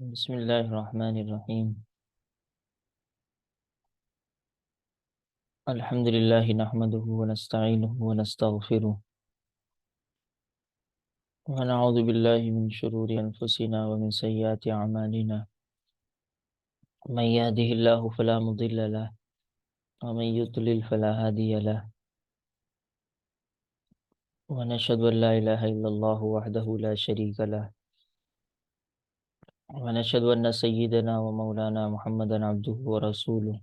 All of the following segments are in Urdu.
بسم الله الرحمن الرحيم. الحمد لله نحمده ونستعينه ونستغفره ونعوذ بالله من شرور أنفسنا ومن سيئات أعمالنا. من يهده الله فلا مضل له ومن يضلل فلا هادي له، ونشهد أن لا إله إلا الله وحده لا شريك له، ونشهد أن سيدنا ومولانا محمدا عبده ورسوله،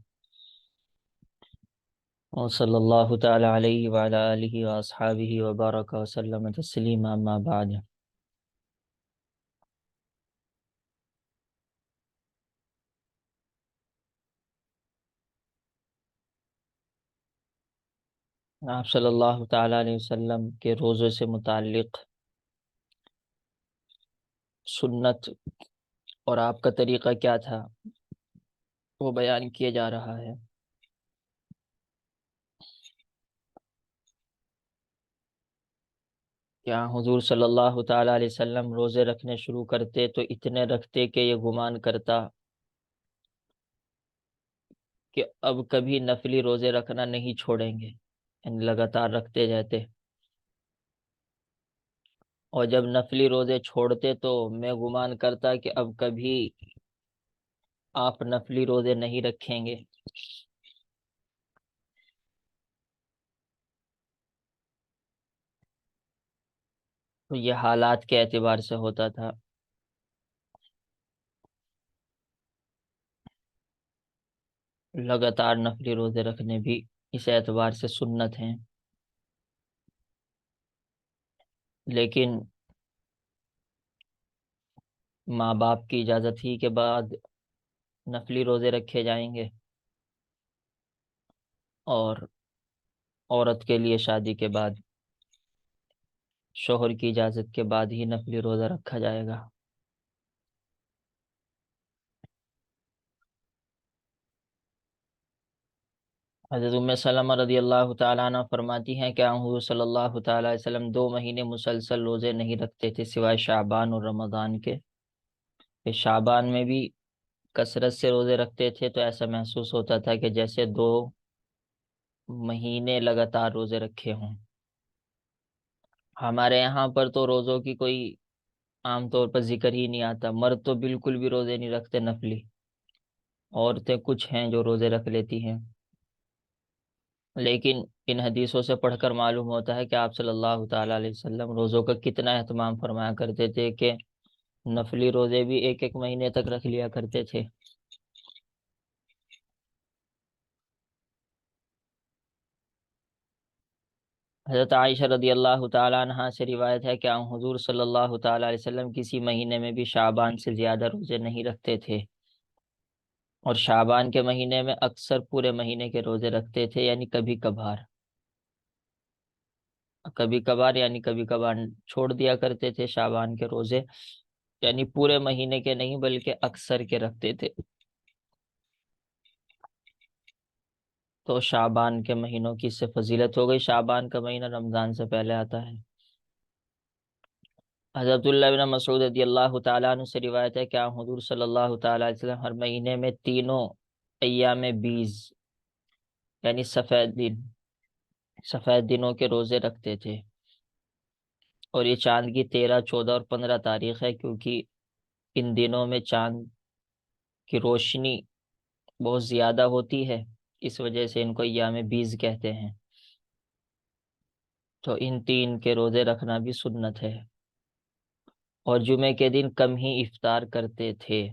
وصلى الله تعالى عليه وعلى آله وأصحابه وبارك وسلم تسليما. أما بعد، آپ صلی اللہ تعالیٰ علیہ وسلم کے روزے سے متعلق سنت اور آپ کا طریقہ کیا تھا وہ بیان کیا جا رہا ہے۔ کیا حضور صلی اللہ تعالیٰ علیہ وسلم روزے رکھنے شروع کرتے تو اتنے رکھتے کہ یہ گمان کرتا کہ اب کبھی نفلی روزے رکھنا نہیں چھوڑیں گے، یعنی لگاتار رکھتے جاتے، اور جب نفلی روزے چھوڑتے تو میں گمان کرتا کہ اب کبھی آپ نفلی روزے نہیں رکھیں گے۔ تو یہ حالات کے اعتبار سے ہوتا تھا۔ لگاتار نفلی روزے رکھنے بھی اس اعتبار سے سنت ہیں، لیکن ماں باپ کی اجازت ہی کے بعد نفلی روزے رکھے جائیں گے، اور عورت کے لیے شادی کے بعد شوہر کی اجازت کے بعد ہی نفلی روزہ رکھا جائے گا۔ حضرت ام سلمہ رضی اللہ تعالیٰ عنہ فرماتی ہیں کہ حضور صلی اللہ تعالیٰ علیہ وسلم 2 مہینے مسلسل روزے نہیں رکھتے تھے سوائے شعبان اور رمضان کے۔ کہ شعبان میں بھی کثرت سے روزے رکھتے تھے تو ایسا محسوس ہوتا تھا کہ جیسے 2 مہینے لگاتار روزے رکھے ہوں۔ ہمارے یہاں پر تو روزوں کی کوئی عام طور پر ذکر ہی نہیں آتا، مرد تو بالکل بھی روزے نہیں رکھتے نفلی، عورتیں کچھ ہیں جو روزے رکھ لیتی ہیں۔ لیکن ان حدیثوں سے پڑھ کر معلوم ہوتا ہے کہ آپ صلی اللہ تعالیٰ علیہ وسلم روزوں کا کتنا اہتمام فرمایا کرتے تھے، کہ نفلی روزے بھی 1 1 مہینے تک رکھ لیا کرتے تھے۔ حضرت عائشہ رضی اللہ تعالیٰ عنہا سے روایت ہے کہ حضور صلی اللہ تعالیٰ علیہ وسلم کسی مہینے میں بھی شعبان سے زیادہ روزے نہیں رکھتے تھے، اور شعبان کے مہینے میں اکثر پورے مہینے کے روزے رکھتے تھے، یعنی کبھی کبھار، یعنی کبھی کبھار چھوڑ دیا کرتے تھے شعبان کے روزے، یعنی پورے مہینے کے نہیں بلکہ اکثر کے رکھتے تھے۔ تو شعبان کے مہینوں کی اس سے فضیلت ہو گئی۔ شعبان کا مہینہ رمضان سے پہلے آتا ہے۔ حضرت اللہ بن مسعود رضی اللہ تعالیٰ عنہ سے روایت ہے کہ حضور صلی اللہ تعالیٰ علیہ وسلم ہر مہینے میں تینوں ایام بیز، یعنی سفید دنوں کے روزے رکھتے تھے، اور یہ چاند کی 13 14 اور 15 تاریخ ہے، کیونکہ ان دنوں میں چاند کی روشنی بہت زیادہ ہوتی ہے، اس وجہ سے ان کو ایام بیز کہتے ہیں۔ تو ان 3 کے روزے رکھنا بھی سنت ہے، اور جمعے کے دن کم ہی افطار کرتے تھے۔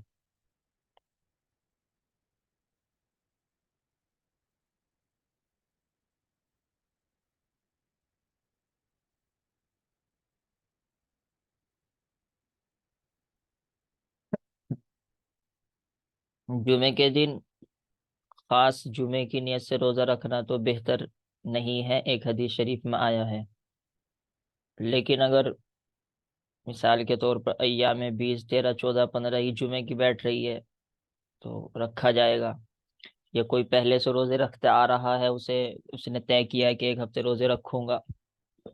جمعے کے دن خاص جمعے کی نیت سے روزہ رکھنا تو بہتر نہیں ہے، ایک حدیث شریف میں آیا ہے، لیکن اگر مثال کے طور پر ایام 20 13 14 15 ہی جمعے کی بیٹھ رہی ہے تو رکھا جائے گا۔ یا کوئی پہلے سے روزے رکھتے آ رہا ہے، اس نے طے کیا ہے کہ 1 ہفتے روزے رکھوں گا،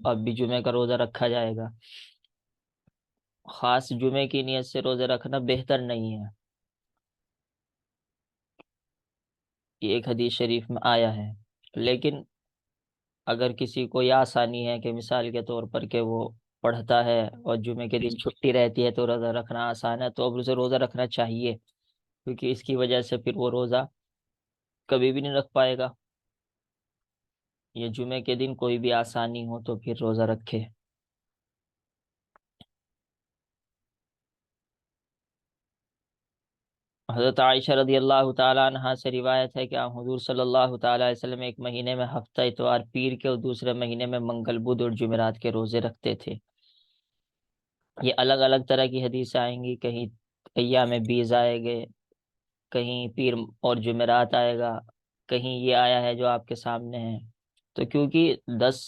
اب بھی جمعے کا روزہ رکھا جائے گا۔ خاص جمعے کی نیت سے روزے رکھنا بہتر نہیں ہے، یہ ایک حدیث شریف میں آیا ہے۔ لیکن اگر کسی کو یہ آسانی ہے کہ مثال کے طور پر کہ وہ پڑھتا ہے اور جمعے کے دن چھٹی رہتی ہے تو روزہ رکھنا آسان ہے، تو اب اسے روزہ رکھنا چاہیے، کیونکہ اس کی وجہ سے پھر وہ روزہ کبھی بھی نہیں رکھ پائے گا۔ یہ جمعے کے دن کوئی بھی آسانی ہو تو پھر روزہ رکھے۔ حضرت عائشہ رضی اللہ تعالیٰ عنہا سے روایت ہے کہ حضور صلی اللہ تعالیٰ علیہ وسلم ایک مہینے میں ہفتہ اتوار پیر کے اور دوسرے مہینے میں منگل بدھ اور جمعرات کے روزے رکھتے تھے۔ یہ الگ الگ طرح کی حدیث آئیں گی، کہیں ایام بیز آئے گے، کہیں پیر اور جمعرات آئے گا، کہیں یہ آیا ہے جو آپ کے سامنے ہے۔ تو کیونکہ 10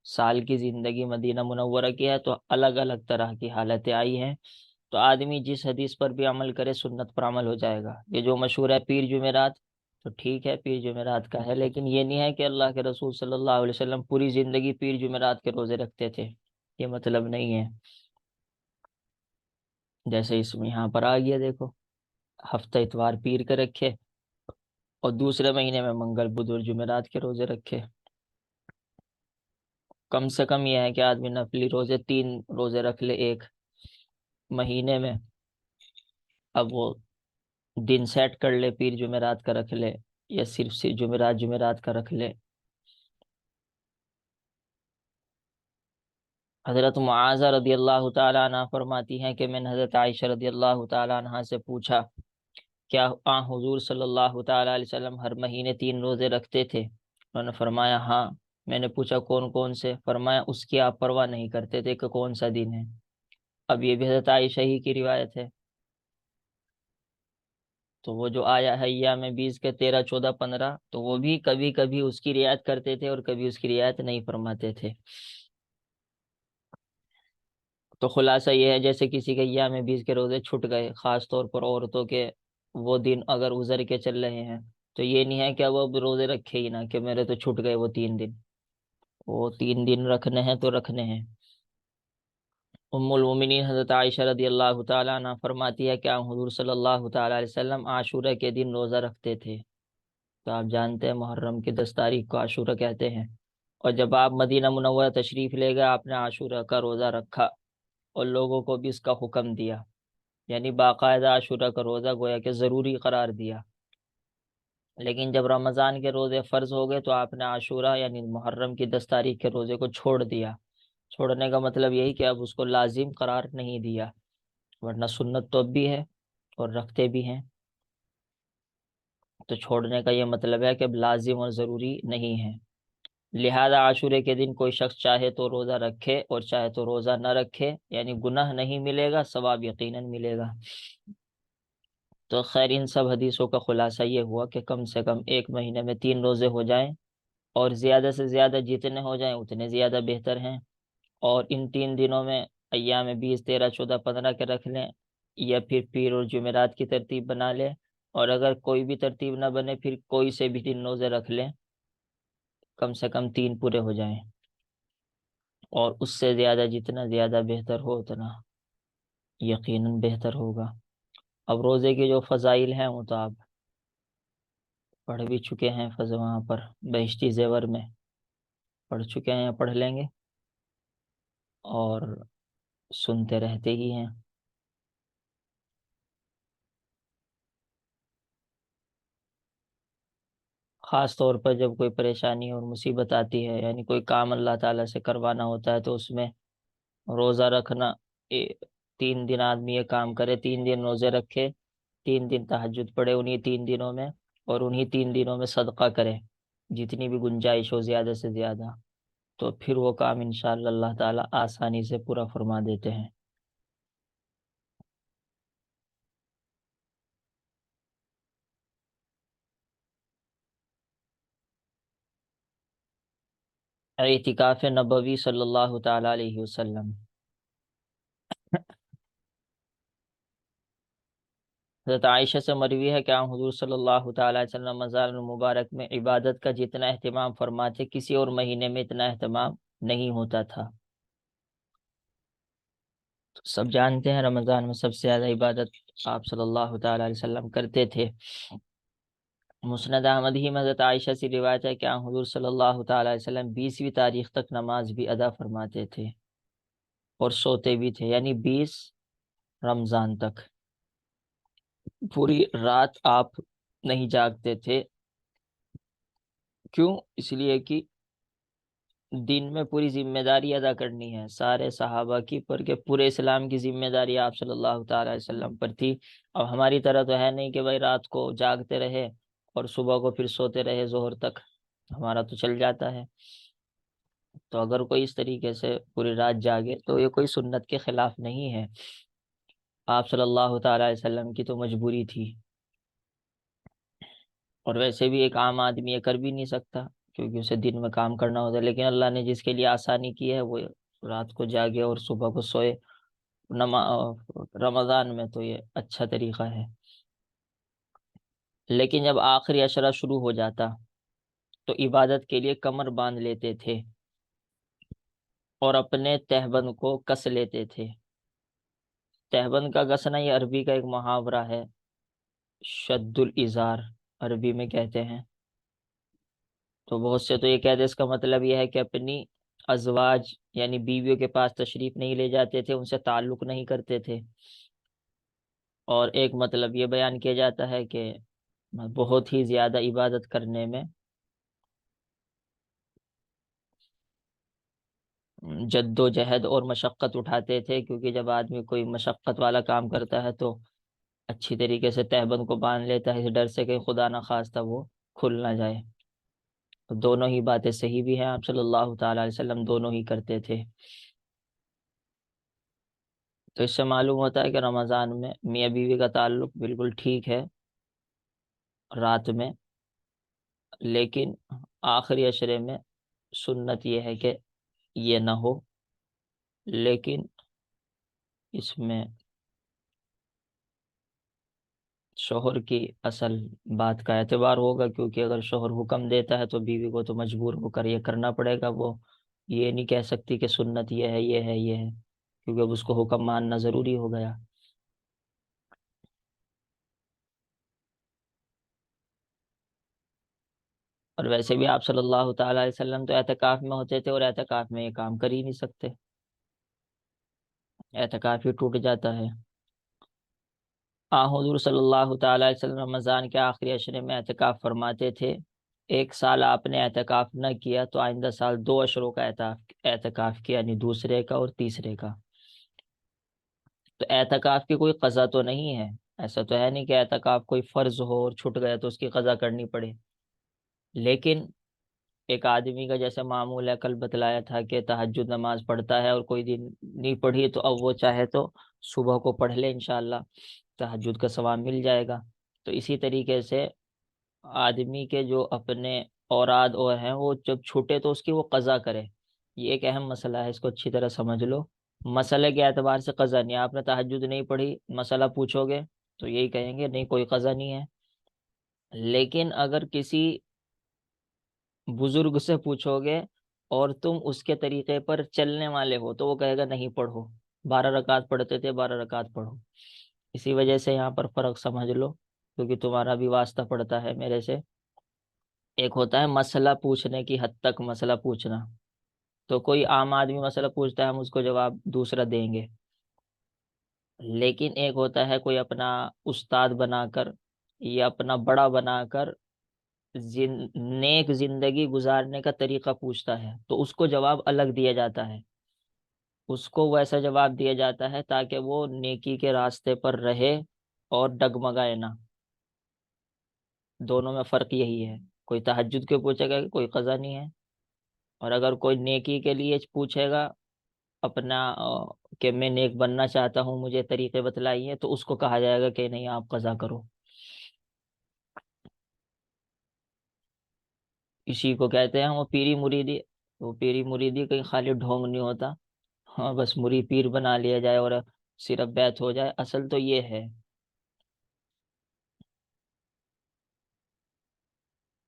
سال کی زندگی مدینہ منورہ کی ہے تو الگ الگ طرح کی حالتیں آئی ہیں، تو آدمی جس حدیث پر بھی عمل کرے سنت پر عمل ہو جائے گا۔ یہ جو مشہور ہے پیر جمعرات، تو ٹھیک ہے پیر جمعرات کا ہے، لیکن یہ نہیں ہے کہ اللہ کے رسول صلی اللہ علیہ وسلم پوری زندگی پیر جمعرات کے روزے رکھتے تھے، یہ مطلب نہیں ہے۔ جیسے اس میں یہاں پر آ گیا دیکھو، ہفتہ اتوار پیر کے رکھے اور دوسرے مہینے میں منگل بدھ اور جمعرات کے روزے رکھے۔ کم سے کم یہ ہے کہ آدمی نفلی روزے 3 روزے رکھ لے ایک مہینے میں، اب وہ دن سیٹ کر لے، پیر جمعرات کا رکھ لے یا صرف جمعرات کا رکھ لے۔ حضرت معاذہ رضی اللہ تعالیٰ عنہ فرماتی ہیں کہ میں نے حضرت عائشہ رضی اللہ تعالیٰ عنہ سے پوچھا، کیا حضور صلی اللہ تعالیٰ علیہ وسلم ہر مہینے 3 روزے رکھتے تھے؟ انہوں نے فرمایا ہاں۔ میں نے پوچھا کون کون سے؟ فرمایا اس کی آپ پرواہ نہیں کرتے تھے کہ کون سا دن ہے۔ اب یہ بھی حضرت عائشہ ہی کی روایت ہے، تو وہ جو آیا ہے ایام بیس کے 13 14 15، تو وہ بھی کبھی کبھی اس کی رعایت کرتے تھے اور کبھی اس کی رعایت نہیں فرماتے تھے۔ تو خلاصہ یہ ہے جیسے کسی کے ایام بیس کے روزے چھٹ گئے، خاص طور پر عورتوں کے وہ دن اگر گزر کے چل رہے ہیں، تو یہ نہیں ہے کہ وہ اب روزے رکھے ہی نہ، کہ میرے تو چھٹ گئے وہ 3 دن، وہ 3 دن رکھنے ہیں تو رکھنے ہیں۔ ام المومنین حضرت عائشہ رضی اللہ تعالیٰ عنہ فرماتی ہے کہ حضور صلی اللہ تعالیٰ علیہ وسلم عاشورہ کے دن روزہ رکھتے تھے۔ تو آپ جانتے ہیں محرم کی 10 تاریخ کو عاشورہ کہتے ہیں، اور جب آپ مدینہ منورہ تشریف لے گئے آپ نے عاشورہ کا روزہ رکھا اور لوگوں کو بھی اس کا حکم دیا، یعنی باقاعدہ عاشورہ کا روزہ گویا کہ ضروری قرار دیا۔ لیکن جب رمضان کے روزے فرض ہو گئے تو آپ نے عاشورہ یعنی محرم کی 10 تاریخ کے روزے کو چھوڑ دیا۔ چھوڑنے کا مطلب یہی کہ اب اس کو لازم قرار نہیں دیا، ورنہ سنت تو اب بھی ہے اور رکھتے بھی ہیں، تو چھوڑنے کا یہ مطلب ہے کہ اب لازم اور ضروری نہیں ہے۔ لہذا عاشورے کے دن کوئی شخص چاہے تو روزہ رکھے اور چاہے تو روزہ نہ رکھے، یعنی گناہ نہیں ملے گا، ثواب یقیناً ملے گا۔ تو خیر ان سب حدیثوں کا خلاصہ یہ ہوا کہ کم سے کم ایک مہینے میں 3 روزے ہو جائیں، اور زیادہ سے زیادہ جتنے ہو جائیں اتنے زیادہ بہتر ہیں۔ اور ان 3 دنوں میں ایام بیس 13 14 15 کے رکھ لیں، یا پھر پیر اور جمعرات کی ترتیب بنا لیں، اور اگر کوئی بھی ترتیب نہ بنے پھر کوئی سے بھی 3 روزے رکھ لیں، کم سے کم 3 پورے ہو جائیں، اور اس سے زیادہ جتنا زیادہ بہتر ہو اتنا یقیناً بہتر ہوگا۔ اب روزے کے جو فضائل ہیں وہ تو آپ پڑھ بھی چکے ہیں، وہاں پر بہشتی زیور میں پڑھ چکے ہیں یا پڑھ لیں گے، اور سنتے رہتے ہی ہیں۔ خاص طور پر جب کوئی پریشانی اور مصیبت آتی ہے، یعنی کوئی کام اللہ تعالیٰ سے کروانا ہوتا ہے، تو اس میں روزہ رکھنا، 3 دن آدمی یہ کام کرے، 3 دن روزے رکھے، 3 دن تہجد پڑھے انہی 3 دنوں میں، اور انہی 3 دنوں میں صدقہ کرے جتنی بھی گنجائش ہو زیادہ سے زیادہ، تو پھر وہ کام انشاءاللہ اللہ تعالیٰ آسانی سے پورا فرما دیتے ہیں۔ اعتکاف نبوی صلی اللہ تعالیٰ علیہ وسلم۔ حضرت عائشہ سے مروی ہے کہ حضور صلی اللہ تعالیٰ علیہ وسلم رمضان المبارک میں عبادت کا جتنا اہتمام فرماتے کسی اور مہینے میں اتنا اہتمام نہیں ہوتا تھا۔ سب جانتے ہیں رمضان میں سب سے زیادہ عبادت آپ صلی اللہ تعالی علیہ وسلم کرتے تھے۔ مسند احمد ہی میں حضرت عائشہ سے روایت ہے کہ حضور صلی اللہ تعالی علیہ وسلم 20ویں تاریخ تک نماز بھی ادا فرماتے تھے اور سوتے بھی تھے، یعنی 20 رمضان تک پوری رات آپ نہیں جاگتے تھے۔ کیوں؟ اس لیے کہ دن میں پوری ذمہ داری ادا کرنی ہے سارے صحابہ کی، پر کہ پورے اسلام کی ذمہ داری آپ صلی اللہ تعالی علیہ وسلم پر تھی۔ اب ہماری طرح تو ہے نہیں کہ بھائی رات کو جاگتے رہے اور صبح کو پھر سوتے رہے ظہر تک، ہمارا تو چل جاتا ہے۔ تو اگر کوئی اس طریقے سے پوری رات جاگے تو یہ کوئی سنت کے خلاف نہیں ہے، آپ صلی اللہ تعالی علیہ وسلم کی تو مجبوری تھی، اور ویسے بھی ایک عام آدمی یہ کر بھی نہیں سکتا کیونکہ اسے دن میں کام کرنا ہوتا ہے، لیکن اللہ نے جس کے لیے آسانی کی ہے وہ رات کو جاگے اور صبح کو سوئے رمضان میں، تو یہ اچھا طریقہ ہے۔ لیکن جب آخری عشرہ شروع ہو جاتا تو عبادت کے لیے کمر باندھ لیتے تھے اور اپنے تہبند کو کس لیتے تھے۔ تہبند کا کسنا یہ عربی کا ایک محاورہ ہے، شد الازار عربی میں کہتے ہیں۔ تو بہت سے تو یہ کہتے ہیں اس کا مطلب یہ ہے کہ اپنی ازواج یعنی بیویوں کے پاس تشریف نہیں لے جاتے تھے، ان سے تعلق نہیں کرتے تھے۔ اور ایک مطلب یہ بیان کیا جاتا ہے کہ بہت ہی زیادہ عبادت کرنے میں جد و جہد اور مشقت اٹھاتے تھے، کیونکہ جب آدمی کوئی مشقت والا کام کرتا ہے تو اچھی طریقے سے تہبند کو باندھ لیتا ہے، اس ڈر سے کہ خدا نہ خواستہ وہ کھل نہ جائے۔ تو دونوں ہی باتیں صحیح بھی ہیں، آپ صلی اللہ تعالی علیہ وسلم دونوں ہی کرتے تھے۔ تو اس سے معلوم ہوتا ہے کہ رمضان میں میاں بیوی کا تعلق بالکل ٹھیک ہے رات میں، لیکن آخری عشرے میں سنت یہ ہے کہ یہ نہ ہو، لیکن اس میں شوہر کی اصل بات کا اعتبار ہوگا، کیونکہ اگر شوہر حکم دیتا ہے تو بیوی کو تو مجبور ہو کر یہ کرنا پڑے گا، وہ یہ نہیں کہہ سکتی کہ سنت یہ ہے یہ ہے یہ ہے، کیونکہ اب اس کو حکم ماننا ضروری ہو گیا۔ اور ویسے بھی آپ صلی اللہ تعالی علیہ وسلم تو اعتکاف میں ہوتے تھے، اور اعتکاف میں یہ کام کر ہی نہیں سکتے، اعتکاف ہی ٹوٹ جاتا ہے۔ حضور صلی اللہ تعالی علیہ وسلم رمضان کے آخری عشرے میں اعتکاف فرماتے تھے۔ ایک سال آپ نے اعتکاف نہ کیا تو آئندہ سال 2 عشروں کا اعتکاف کیا، یعنی دوسرے کا اور تیسرے کا۔ تو اعتکاف کی کوئی قضا تو نہیں ہے، ایسا تو ہے نہیں کہ اعتکاف کوئی فرض ہو اور چھٹ گیا تو اس کی قضا کرنی پڑے، لیکن ایک آدمی کا جیسے معمول ہے، کل بتلایا تھا کہ تہجد نماز پڑھتا ہے اور کوئی دن نہیں پڑھی تو اب وہ چاہے تو صبح کو پڑھ لے، انشاءاللہ تہجد کا ثواب مل جائے گا۔ تو اسی طریقے سے آدمی کے جو اپنے اوراد اور ہیں وہ جب چھوٹے تو اس کی وہ قضا کرے، یہ ایک اہم مسئلہ ہے، اس کو اچھی طرح سمجھ لو۔ مسئلے کے اعتبار سے قضا نہیں، آپ نے تہجد نہیں پڑھی، مسئلہ پوچھو گے تو یہی کہیں گے نہیں کوئی قضا نہیں ہے۔ لیکن اگر کسی بزرگ سے پوچھو گے اور تم اس کے طریقے پر چلنے والے ہو تو وہ کہے گا نہیں پڑھو، 12 رکعت پڑھتے تھے 12 رکعت پڑھو۔ اسی وجہ سے یہاں پر فرق سمجھ لو، کیونکہ تمہارا بھی واسطہ پڑتا ہے میرے سے۔ ایک ہوتا ہے مسئلہ پوچھنے کی حد تک مسئلہ پوچھنا، تو کوئی عام آدمی مسئلہ پوچھتا ہے ہم اس کو جواب دوسرا دیں گے، لیکن ایک ہوتا ہے کوئی اپنا استاد بنا کر یا اپنا بڑا بنا کر نیک زندگی گزارنے کا طریقہ پوچھتا ہے، تو اس کو جواب الگ دیا جاتا ہے، اس کو ویسا جواب دیا جاتا ہے تاکہ وہ نیکی کے راستے پر رہے اور ڈگمگائے نہ۔ دونوں میں فرق یہی ہے، کوئی تہجد کے پوچھے گا کہ کوئی قضا نہیں ہے، اور اگر کوئی نیکی کے لیے پوچھے گا اپنا کہ میں نیک بننا چاہتا ہوں مجھے طریقے بتلائیے، تو اس کو کہا جائے گا کہ نہیں آپ قضا کرو۔ اسی کو کہتے ہیں وہ پیری مریدی، وہ پیری مریدی کہیں خالی ڈھونگ نہیں ہوتا، ہاں بس مرید پیر بنا لیا جائے اور صرف بیعت ہو جائے، اصل تو یہ ہے۔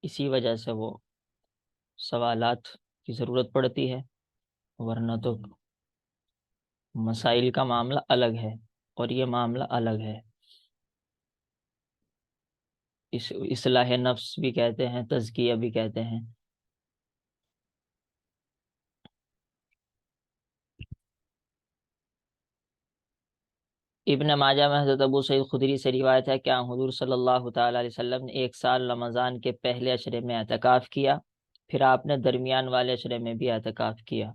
اسی وجہ سے وہ سوالات کی ضرورت پڑتی ہے، ورنہ تو مسائل کا معاملہ الگ ہے اور یہ معاملہ الگ ہے. اصلاح نفس بھی کہتے ہیں، تزکیہ بھی کہتے ہیں. ابن ماجہ میں حضرت ابو سعید خدری سے روایت ہے کہ حضور صلی اللہ تعالی علیہ وسلم نے ایک سال رمضان کے پہلے عشرے میں اعتکاف کیا، پھر آپ نے درمیان والے عشرے میں بھی اعتکاف کیا.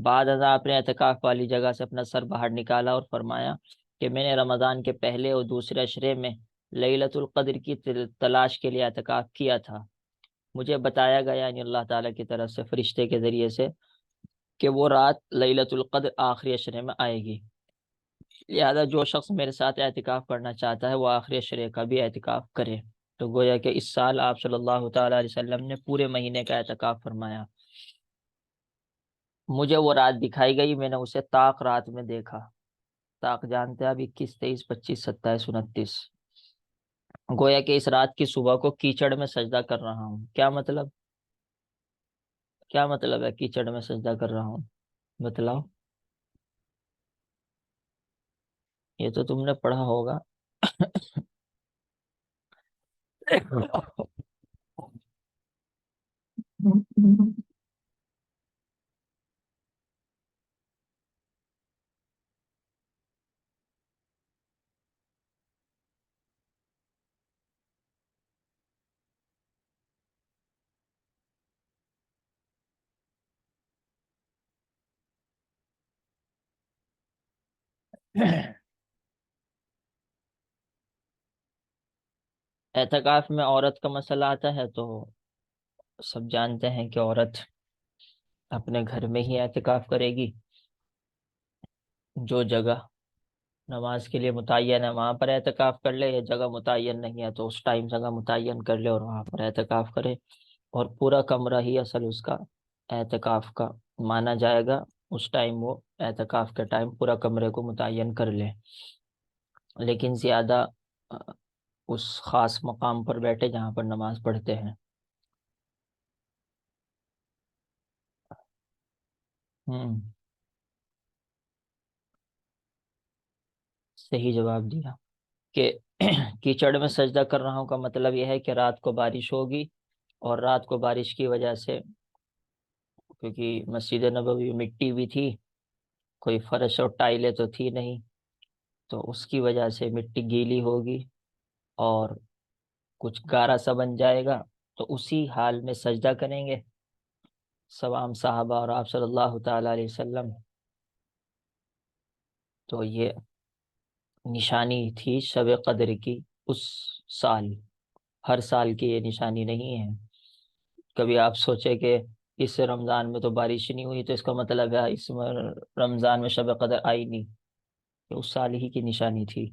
بعد ازاں آپ نے اعتکاف والی جگہ سے اپنا سر باہر نکالا اور فرمایا کہ میں نے رمضان کے پہلے اور دوسرے عشرے میں لیلۃ القدر کی تلاش کے لیے اعتکاف کیا تھا. مجھے بتایا گیا یعنی اللہ تعالیٰ کی طرف سے فرشتے کے ذریعے سے کہ وہ رات لیلۃ القدر آخری عشرے میں آئے گی. لہذا جو شخص میرے ساتھ اعتکاف کرنا چاہتا ہے وہ آخری عشرے کا بھی اعتکاف کرے. تو گویا کہ اس سال آپ صلی اللہ تعالیٰ علیہ وسلم نے پورے مہینے کا اعتکاف فرمایا. مجھے وہ رات دکھائی گئی، میں نے اسے طاق رات میں دیکھا. طاق جانتے ہیں اب 21 23 25 27 29. گویا کہ اس رات کی صبح کو کیچڑ میں سجدہ کر رہا ہوں. کیا مطلب؟ کیا مطلب ہے کیچڑ میں سجدہ کر رہا ہوں؟ بتلاؤ. یہ تو تم نے پڑھا ہوگا. اعتکاف میں عورت کا مسئلہ آتا ہے تو سب جانتے ہیں کہ عورت اپنے گھر میں ہی اعتکاف کرے گی. جو جگہ نماز کے لیے متعین ہے وہاں پر اعتکاف کر لے، یا جگہ متعین نہیں ہے تو اس ٹائم جگہ متعین کر لے اور وہاں پر اعتکاف کرے. اور پورا کمرہ ہی اصل اس کا اعتکاف کا مانا جائے گا. اس ٹائم وہ اعتکاف کے ٹائم پورا کمرے کو متعین کر لے، لیکن زیادہ اس خاص مقام پر بیٹھے جہاں پر نماز پڑھتے ہیں. ہوں صحیح جواب دیا کہ کیچڑ میں سجدہ کر رہا ہوں کا مطلب یہ ہے کہ رات کو بارش ہوگی، اور رات کو بارش کی وجہ سے، کیونکہ مسجد نبوی مٹی بھی تھی، کوئی فرش اور ٹائلیں تو تھی نہیں، تو اس کی وجہ سے مٹی گیلی ہوگی اور کچھ گارا سا بن جائے گا، تو اسی حال میں سجدہ کریں گے سوام صحابہ اور آپ صلی اللہ تعالی علیہ وسلم. تو یہ نشانی تھی شب قدر کی اس سال. ہر سال کی یہ نشانی نہیں ہے. کبھی آپ سوچے کہ اس رمضان میں تو بارش نہیں ہوئی تو اس کا مطلب ہے اس میں رمضان میں شب قدر آئی نہیں. یہ اس سال ہی کی نشانی تھی.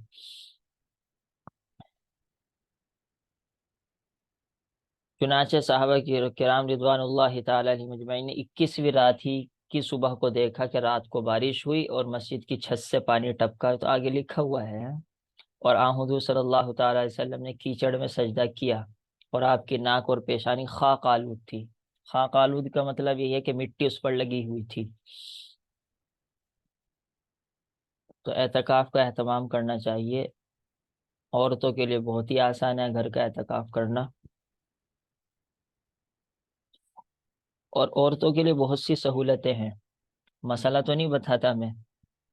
چنانچہ صحابہ کی کرام رضوان اللہ تعالی علیہ مجمعین نے 21ویں رات ہی کی صبح کو دیکھا کہ رات کو بارش ہوئی اور مسجد کی چھت سے پانی ٹپکا. تو آگے لکھا ہوا ہے، اور حضور صلی اللہ تعالی علیہ وسلم نے کیچڑ میں سجدہ کیا اور آپ کی ناک اور پیشانی خاک آلود تھی. خاک آلود کا مطلب یہ ہے کہ مٹی اس پر لگی ہوئی تھی. تو اعتکاف کا اہتمام کرنا چاہیے. عورتوں کے لیے بہت ہی آسان ہے گھر کا اعتکاف کرنا، اور عورتوں کے لیے بہت سی سہولتیں ہیں. مسئلہ تو نہیں بتاتا میں،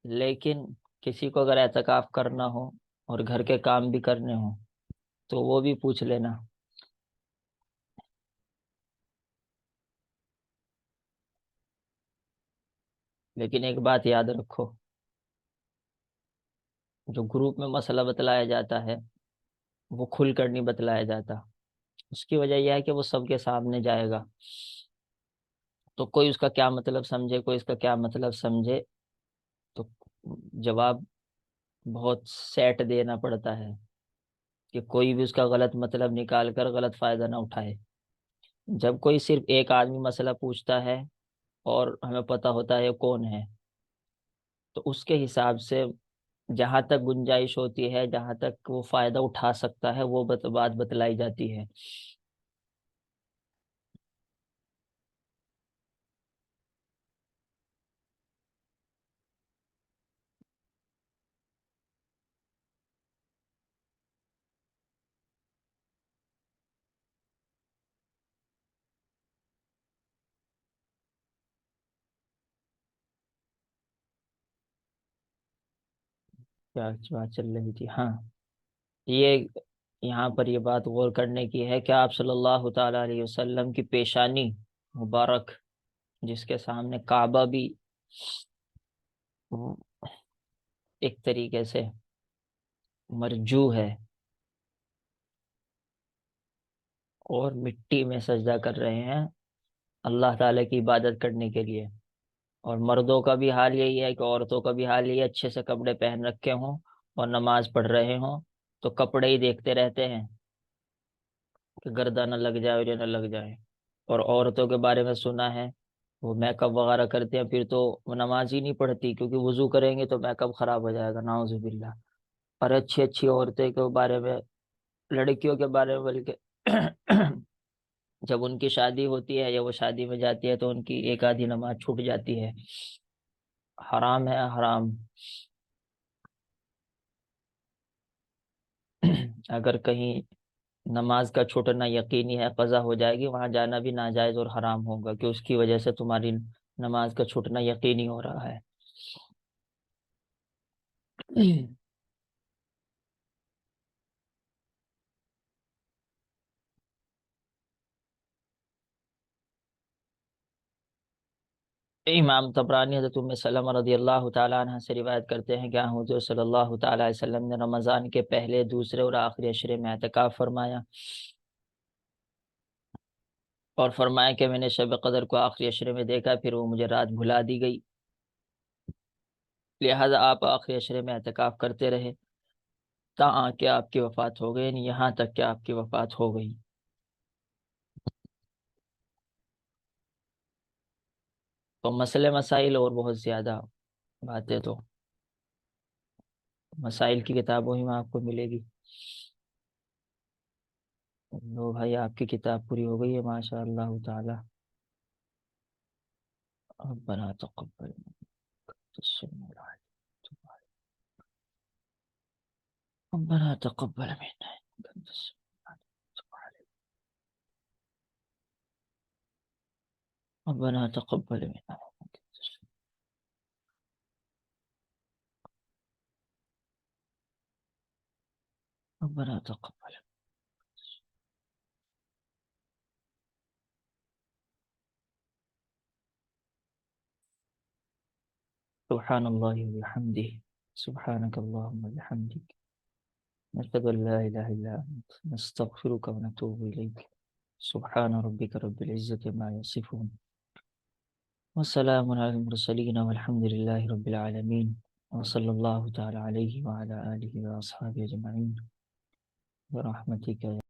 لیکن کسی کو اگر اعتکاف کرنا ہو اور گھر کے کام بھی کرنے ہوں تو وہ بھی پوچھ لینا. لیکن ایک بات یاد رکھو، جو گروپ میں مسئلہ بتلایا جاتا ہے وہ کھل کر نہیں بتلایا جاتا. اس کی وجہ یہ ہے کہ وہ سب کے سامنے جائے گا، تو کوئی اس کا کیا مطلب سمجھے، کوئی اس کا کیا مطلب سمجھے، تو جواب بہت سیٹ دینا پڑتا ہے کہ کوئی بھی اس کا غلط مطلب نکال کر غلط فائدہ نہ اٹھائے. جب کوئی صرف ایک آدمی مسئلہ پوچھتا ہے اور ہمیں پتہ ہوتا ہے کون ہے، تو اس کے حساب سے جہاں تک گنجائش ہوتی ہے، جہاں تک وہ فائدہ اٹھا سکتا ہے، وہ بات بتلائی جاتی ہے. کیا بات چل رہی تھی؟ ہاں، یہ یہاں پر یہ بات غور کرنے کی ہے کہ آپ صلی اللہ تعالی علیہ وسلم کی پیشانی مبارک، جس کے سامنے کعبہ بھی ایک طریقے سے مرجو ہے اور مٹی میں سجدہ کر رہے ہیں اللہ تعالیٰ کی عبادت کرنے کے لیے، اور مردوں کا بھی حال یہی ہے کہ عورتوں کا بھی حال یہی ہے، اچھے سے کپڑے پہن رکھے ہوں اور نماز پڑھ رہے ہوں تو کپڑے ہی دیکھتے رہتے ہیں کہ گردہ نہ لگ جائے اور یہ نہ لگ جائے۔ اور عورتوں کے بارے میں سنا ہے وہ میک اپ وغیرہ کرتے ہیں، پھر تو وہ نماز ہی نہیں پڑھتی، کیونکہ وضو کریں گے تو میک اپ خراب ہو جائے گا، نعوذ باللہ۔ اور اچھی اچھی عورتیں کے بارے میں، لڑکیوں کے بارے میں بلکہ جب ان کی شادی ہوتی ہے یا وہ شادی میں جاتی ہے تو ان کی ایک آدھی نماز چھوٹ جاتی ہے، حرام ہے حرام۔ اگر کہیں نماز کا چھوٹنا یقینی ہے، قضا ہو جائے گی، وہاں جانا بھی ناجائز اور حرام ہوگا کہ اس کی وجہ سے تمہاری نماز کا چھوٹنا یقینی ہو رہا ہے۔ امام طبرانی حضرت ام سلمہ رضی اللہ تعالیٰ عنہ سے روایت کرتے ہیں کہ حضور صلی اللہ تعالیٰ علیہ وسلم نے رمضان کے پہلے، دوسرے اور آخری عشرے میں اعتکاف فرمایا، اور فرمایا کہ میں نے شب قدر کو آخری عشرے میں دیکھا، پھر وہ مجھے رات بھلا دی گئی، لہذا آپ آخری عشرے میں اعتکاف کرتے رہے تاں کہ آپ کی وفات ہو گئی، یعنی یہاں تک کہ آپ کی وفات ہو گئی۔ تو مسئلے مسائل اور بہت زیادہ باتیں تو مسائل کی کتابوں ہی میں آپ کو ملے گی۔ لو بھائی، آپ کی کتاب پوری ہو گئی ہے ماشاء اللہ تعالی۔ ربنا تقبل منا، ربنا تقبل منا، ربنا تقبل منا، ربنا تقبل۔ سبحان الله وبحمده، سبحانك اللهم وبحمدك، نشهد أن لا إله إلا أنت، نستغفرك ونتوب إليك، سبحان ربك رب العزة ما يصفون، وسلام على المرسلين، والحمد لله رب العالمين، وصلى الله تعالى عليه وعلى آله وأصحابه أجمعين برحمتك يا